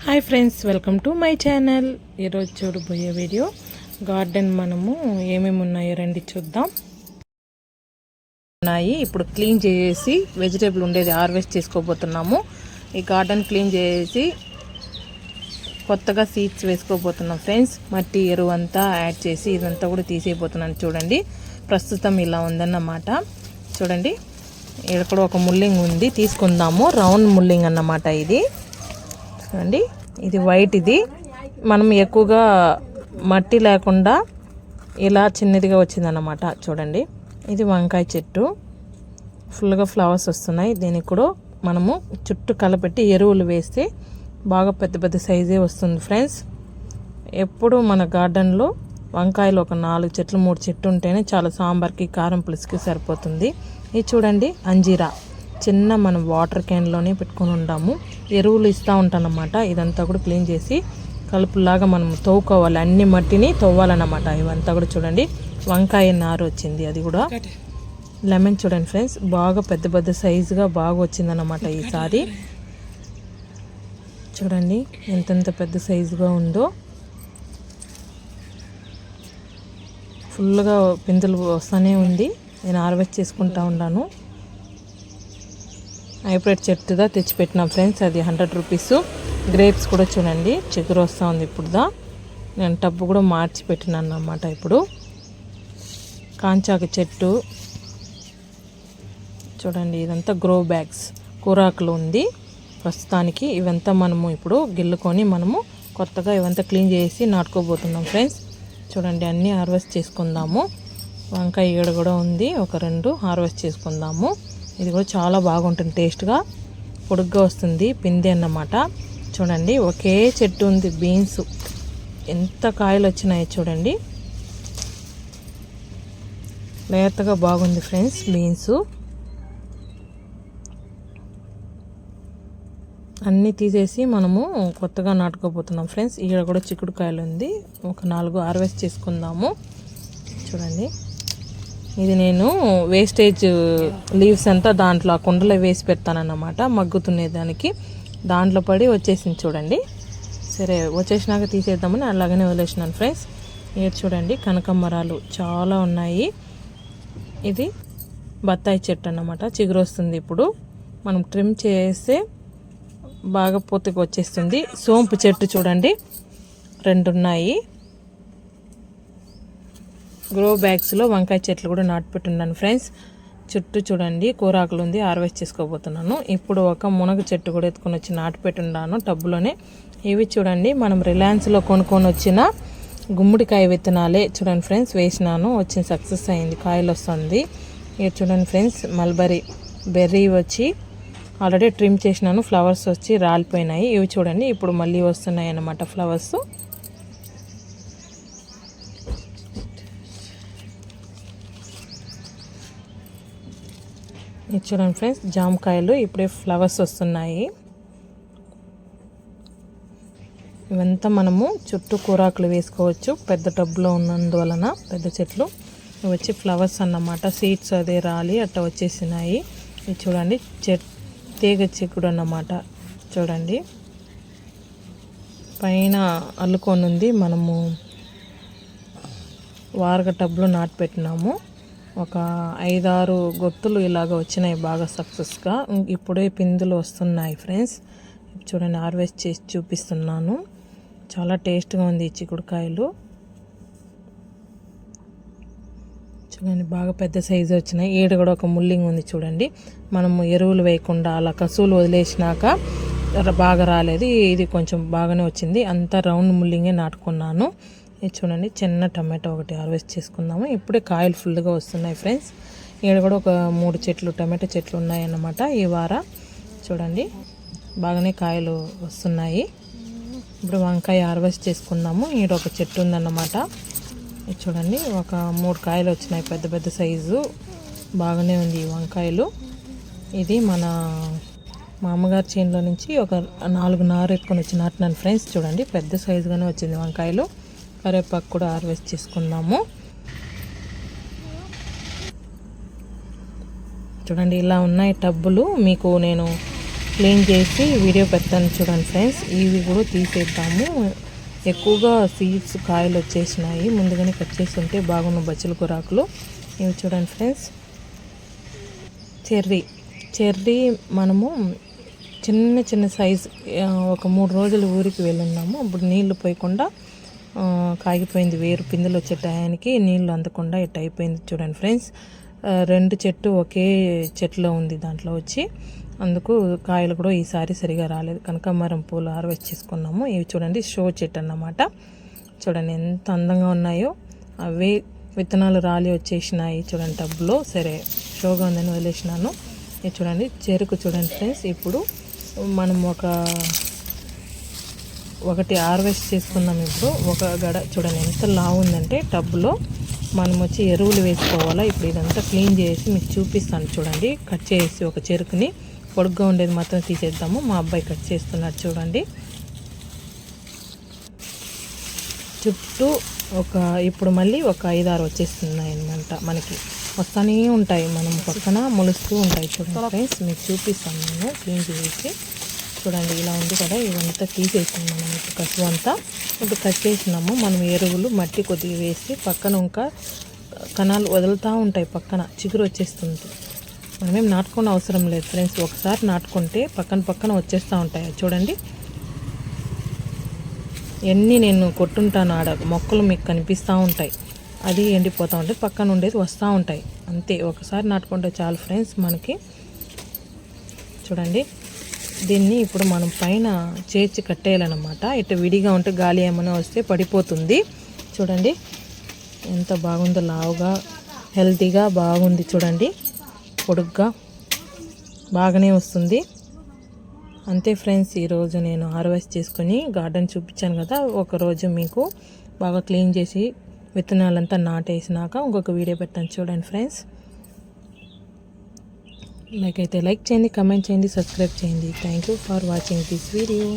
Hi friends, welcome to my channel. ఈరోజు చూడబోయే video garden మనము ఏమేమి ఉన్నాయో రండి చూద్దాం. ఇప్పుడు క్లీన్ చేసి వెజిటేబుల్ ఉండేది హార్వెస్ట్ చేసుకోబోతున్నాము. ఈ గార్డెన్ క్లీన్ చేసి కొత్తగా సీడ్స్ వేసుకోబోతున్నాం ఫ్రెండ్స్. మట్టి ఎరువు అంతా యాడ్ చేసి ఇదంతా కూడా తీసేయబోతున్నాను. చూడండి, ప్రస్తుతం ఇలా ఉందన్నమాట. చూడండి, ఇక్కడ కూడా ఒక ముల్లింగ్ ఉంది, తీసుకుందాము. రౌండ్ ముల్లింగ్ అన్నమాట ఇది. చూడండి, ఇది వైట్. ఇది మనం ఎక్కువగా మట్టి లేకుండా ఇలా చిన్నదిగా వచ్చిందన్నమాట. చూడండి, ఇది వంకాయ చెట్టు, ఫుల్గా ఫ్లవర్స్ వస్తున్నాయి. దీనికి కూడా మనము చుట్టూ కలపెట్టి ఎరువులు వేస్తే బాగా పెద్ద పెద్ద సైజే వస్తుంది ఫ్రెండ్స్. ఎప్పుడు మన గార్డెన్లో వంకాయలు ఒక 4 చెట్లు 3 చెట్లు ఉంటేనే చాలా సాంబార్కి కారం పులుసుకి సరిపోతుంది. ఇది చూడండి, అంజీరా చిన్న మనం వాటర్ క్యాన్లోనే పెట్టుకొని ఉంటాము. ఎరువులు ఇస్తూ ఉంటానన్నమాట. ఇదంతా కూడా క్లీన్ చేసి కలుపులాగా మనం తవ్వుకోవాలి, అన్ని మట్టిని తవ్వాలన్నమాట. ఇవంతా కూడా చూడండి, వంకాయ నారు వచ్చింది. అది కూడా లెమన్ చూడండి ఫ్రెండ్స్, బాగా పెద్ద పెద్ద సైజుగా బాగా వచ్చిందన్నమాట ఈసారి. చూడండి ఎంతెంత పెద్ద సైజుగా ఉందో. ఫుల్గా పిందులు వస్తూనే ఉంది. నేను హార్వెస్ట్ చేసుకుంటా ఉన్నాను. హైబ్రిడ్ చెట్టుదా తెచ్చిపెట్టినాం ఫ్రెండ్స్, అది 100 రూపీస్. గ్రేప్స్ కూడా చూడండి, చిగురు వస్తూ ఉంది ఇప్పుడుదా. నేను టబ్బు కూడా మార్చి పెట్టినాను అన్నమాట. ఇప్పుడు కాంచాకు చెట్టు చూడండి, ఇదంతా గ్రో బ్యాగ్స్ కూరాకులు ఉంది ప్రస్తుతానికి. ఇవంతా మనము ఇప్పుడు గిల్లుకొని మనము కొత్తగా ఇవంతా క్లీన్ చేసి నాటుకోబోతున్నాం ఫ్రెండ్స్. చూడండి, అన్నీ హార్వెస్ట్ చేసుకుందాము. వంకాయ ఈడ కూడా ఉంది, ఒక 2 హార్వెస్ట్ చేసుకుందాము. ఇది కూడా చాలా బాగుంటుంది, టేస్ట్గా పొడుగ్గా వస్తుంది, పిండి అన్నమాట. చూడండి, ఒకే చెట్టు ఉంది. బీన్స్ ఎంత కాయలు వచ్చినాయో చూడండి, లేతగా బాగుంది ఫ్రెండ్స్ బీన్స్. అన్నీ తీసేసి మనము కొత్తగా నాటుకోబోతున్నాం ఫ్రెండ్స్. ఇక్కడ కూడా చిక్కుడుకాయలు ఉంది, ఒక 4 హార్వెస్ట్ చేసుకుందాము. చూడండి, ఇది నేను వేస్టేజ్ లీవ్స్ అంతా దాంట్లో ఆ కుండలో వేసి పెడతానన్నమాట, మగ్గుతునే దానికి. దాంట్లో పడి వచ్చేసింది చూడండి. సరే, వచ్చేసినాక తీసేద్దామని అలాగనే వదిలేసినాను ఫ్రెండ్స్. ఇక్కడ చూడండి, కనకాంబరాలు చాలా ఉన్నాయి. ఇది బత్తాయి చెట్టు అన్నమాట, చిగురు వస్తుంది. ఇప్పుడు మనం ట్రిమ్ చేస్తే బాగా పూతకి వచ్చేస్తుంది. సోంపు చెట్టు చూడండి, 2 ఉన్నాయి. గ్రో బ్యాగ్స్లో వంకాయ చెట్లు కూడా నాటుపెట్టున్నాను ఫ్రెండ్స్. చుట్టూ చూడండి కూరాకులు ఉంది, హార్వెస్ట్ చేసుకోబోతున్నాను. ఇప్పుడు ఒక మునగ చెట్టు కూడా ఎత్తుకొని వచ్చి నాటుపెట్టున్నాను టబ్బులోనే. ఇవి చూడండి, మనం రిలయన్స్లో కొనుక్కొని వచ్చిన గుమ్మడికాయ విత్తనాలే. చూడండి ఫ్రెండ్స్, వేసినాను, వచ్చిన సక్సెస్ అయింది, కాయలు వస్తుంది. ఇది చూడండి ఫ్రెండ్స్, మల్బరీ బెర్రీ వచ్చి ఆల్రెడీ ట్రిమ్ చేసినాను, ఫ్లవర్స్ వచ్చి రాలిపోయినాయి. ఇవి చూడండి, ఇప్పుడు మళ్ళీ వస్తున్నాయి అన్నమాట ఫ్లవర్స్. ఇది చూడండి ఫ్రెండ్స్, జామకాయలు ఇప్పుడే ఫ్లవర్స్ వస్తున్నాయి. ఇవంతా మనము చుట్టూ కూరాకులు వేసుకోవచ్చు, పెద్ద టబ్లో ఉన్నందువలన పెద్ద చెట్లు. ఇవి వచ్చి ఫ్లవర్స్ అన్నమాట, సీడ్స్ అదే రాలి అట్లా వచ్చేసినాయి. ఇది చూడండి, తీగ చిక్కుడు అన్నమాట. చూడండి, పైన అల్లుకొని ఉంది. మనము వారగ టబ్లో నాటి పెట్టినాము. ఒక 5-6 గొత్తులు ఇలాగ వచ్చినాయి బాగా సక్సెస్గా. ఇప్పుడే పిందులు వస్తున్నాయి ఫ్రెండ్స్. చూడండి, హార్వెస్ట్ చేసి చూపిస్తున్నాను. చాలా టేస్ట్గా ఉంది ఈ చిక్కుడుకాయలు. చూడండి, బాగా పెద్ద సైజు వచ్చినాయి. ఈడ కూడా ఒక ముల్లింగ్ ఉంది చూడండి. మనము ఎరువులు వేయకుండా అలా కసువులు వదిలేసినాక బాగా రాలేదు. ఇది కొంచెం బాగానే వచ్చింది. అంతా రౌండ్ ముల్లింగే నాటుకున్నాను. ఇది చూడండి, చిన్న టమాటో ఒకటి హార్వెస్ట్ చేసుకుందాము. ఇప్పుడే కాయలు ఫుల్గా వస్తున్నాయి ఫ్రెండ్స్. ఇక్కడ కూడా ఒక 3 చెట్లు టమాటో చెట్లు ఉన్నాయన్నమాట. ఈ వారం చూడండి, బాగానే కాయలు వస్తున్నాయి. ఇప్పుడు వంకాయ హార్వెస్ట్ చేసుకుందాము. ఈడ ఒక చెట్టు ఉందన్నమాట. ఇది చూడండి, ఒక 3 కాయలు వచ్చినాయి, పెద్ద పెద్ద సైజు, బాగానే ఉంది ఈ వంకాయలు. ఇది మన మామగారి చేనులో నుంచి ఒక 4 నారు ఎత్తుకొని వచ్చి నాటినాను ఫ్రెండ్స్. చూడండి, పెద్ద సైజుగానే వచ్చింది వంకాయలు. కరివేపాకు కూడా హార్వెస్ట్ చేసుకుందాము. చూడండి, ఇలా ఉన్నాయి టబ్బులు. మీకు నేను క్లీన్ చేసి వీడియో పెడతాను చూడండి ఫ్రెండ్స్. ఇవి కూడా తీసేద్దాము. ఎక్కువగా సీడ్స్ కాయలు వచ్చేసినాయి, ముందుగానే కట్ చేసి ఉంటే బాగున్న బచ్చల కూరాకులు. ఇవి చూడండి ఫ్రెండ్స్. చెర్రీ మనము చిన్న చిన్న సైజ్ ఒక 3 రోజులు ఊరికి వెళ్ళున్నాము. అప్పుడు నీళ్లు పోయకుండా కాగిపోయింది. వేరు పిందెలు వచ్చే టయానికి నీళ్లు అందకుండా ఇట్ట అయిపోయింది చూడండి ఫ్రెండ్స్. 2 చెట్టు ఒకే చెట్లో ఉంది దాంట్లో వచ్చి, అందుకు కాయలు కూడా ఈసారి సరిగా రాలేదు. కనకాంబరం పూలు హార్వెస్ట్ చేసుకున్నాము. ఇవి చూడండి షో చెట్టు అన్నమాట. చూడండి ఎంత అందంగా ఉన్నాయో. అవే విత్తనాలు రాలి వచ్చేసినాయి చూడండి టబ్లో. సరే షోగా ఉందని వదిలేసినాను. ఇది చూడండి చెరుకు చూడండి ఫ్రెండ్స్. ఇప్పుడు మనం ఒకటి హార్వెస్ట్ చేసుకున్నాం. ఇప్పుడు ఒక గడ చూడండి ఎంత లావు ఉందంటే టబ్లో. మనం వచ్చి ఎరువులు వేసుకోవాలా. ఇప్పుడు ఇదంతా క్లీన్ చేసి మీకు చూపిస్తాను చూడండి. కట్ చేసి ఒక చెరుకుని పొడుగ్గా ఉండేది మాత్రం తీసేద్దాము. మా అబ్బాయి కట్ చేస్తున్నాడు చూడండి. చుట్టూ ఇప్పుడు మళ్ళీ ఒక 5-6 వచ్చేస్తున్నాయి అన్నమాట. మనకి వస్తూనే ఉంటాయి, మనం పక్కన మొలుస్తూ ఉంటాయి చూడండి ఫ్రెండ్స్. మీకు చూపిస్తాను నేను క్లీన్ చేసి. చూడండి ఇలా ఉంది కదా, ఇవంతా తీసేసాం మనం. ఇప్పుడు కసువు అంతా ఇప్పుడు కట్ చేసినాము. మనం ఎరువులు మట్టి కొద్దిగా వేసి పక్కన ఇంకా కణాలు వదులుతూ ఉంటాయి, పక్కన చిగురు వచ్చేస్తుంది. మనమేం నాటుకునే అవసరం లేదు ఫ్రెండ్స్. ఒకసారి నాటుకుంటే పక్కన వచ్చేస్తూ ఉంటాయి చూడండి. ఎన్ని నేను కొట్టుంటాను ఆడ మొక్కలు మీకు కనిపిస్తూ ఉంటాయి. అది ఎండిపోతూ ఉంటాయి, పక్కన ఉండేది వస్తూ ఉంటాయి. అంతే, ఒకసారి నాటుకుంటే చాలు ఫ్రెండ్స్ మనకి. చూడండి దీన్ని ఇప్పుడు మనం పైన చేర్చి కట్టేయాలన్నమాట. ఇటు విడిగా ఉంటే గాలి ఏమైనా వస్తే పడిపోతుంది. చూడండి ఎంత బాగుందో, లావుగా హెల్తీగా బాగుంది చూడండి. పొడుగ్గా బాగానే వస్తుంది. అంతే ఫ్రెండ్స్, ఈరోజు నేను హార్వెస్ట్ చేసుకొని గార్డెన్ చూపించాను కదా. ఒకరోజు మీకు బాగా క్లీన్ చేసి విత్తనాలంతా నాటేసినాక ఇంకొక వీడియో పెట్టాను చూడండి ఫ్రెండ్స్. లైక్ చేయండి, కమెంట్ చేయండి, సబ్స్క్రైబ్ చేయండి. Thank you for watching this video.